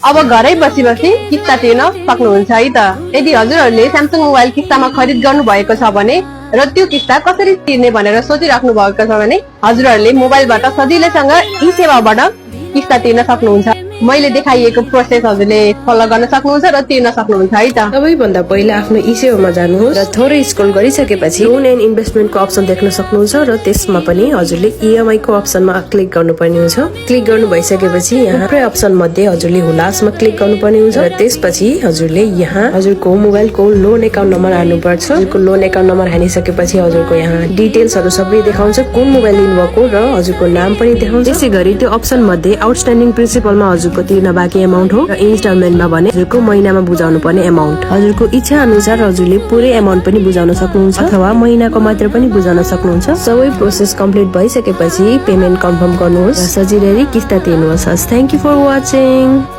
अब घरै बसी बसी किस्ता तिर्न सक्नुहुन्छ है त। यदि हजुरहरूले स्यामसङ मोबाइल किस्तामा खरिद गर्नु भएको छ भने र त्यो किस्ता कसरी तिर्ने भनेर सोचिराख्नु भएको छ भने हजुरहरूले मोबाइलबाट सजिलैसँग ई सेवाबाट किस्ता तिर्न सक्नुहुन्छ। मैले देखाइएको प्रोसेस हजुरले फलो गर्न सक्नुहुन्छ र तिर्न सक्नुहुन्छ है त। सबैभन्दा पहिला आफ्नो ई सेवामा जानुहोस् र थोरै स्क्रल गरिसकेपछि लोन एन्ड इन्भेस्टमेन्टको अप्सन देख्न सक्नुहुन्छ र त्यसमा पनि हजुरले इएमआई को अप्सनमा क्लिक गर्नुपर्ने हुन्छ। क्लिक गर्नु भइसकेपछि यहाँ थुप्रै अप्सन मध्ये हजुरले हुलासमा क्लिक गर्नुपर्ने हुन्छ र त्यसपछि हजुरले यहाँ हजुरको मोबाइलको लोन एकाउन्ट नम्बर हाल्नुपर्छ। हजुरको लोन एकाउन्ट नम्बर हालिसकेपछि हजुरको यहाँ डिटेल्सहरू सबै देखाउँछ, कुन मोबाइल लिनुभएको र हजुरको नाम पनि देखाउँछ। त्यसैगरी त्यो अप्सन मध्ये आउटस्ट्यान्डिङ प्रिन्सिपलमा हजुरको तिर्न बाँकी एमाउन्ट हो र इन्स्टलमेन्टमा भने हजुरको महिनामा बुझाउनु पर्ने एमाउन्ट। हजुरको इच्छा अनुसार हजुरले पुरै एमाउन्ट पनि बुझाउन सक्नुहुन्छ अथवा महिनाको मात्र पनि बुझाउन सक्नुहुन्छ। सबै प्रोसेस कम्प्लिट भइसकेपछि पेमेन्ट कन्फर्म गर्नुहोस् र सजिलै किस्ता तिर्नुहोस्। Thank you for watching.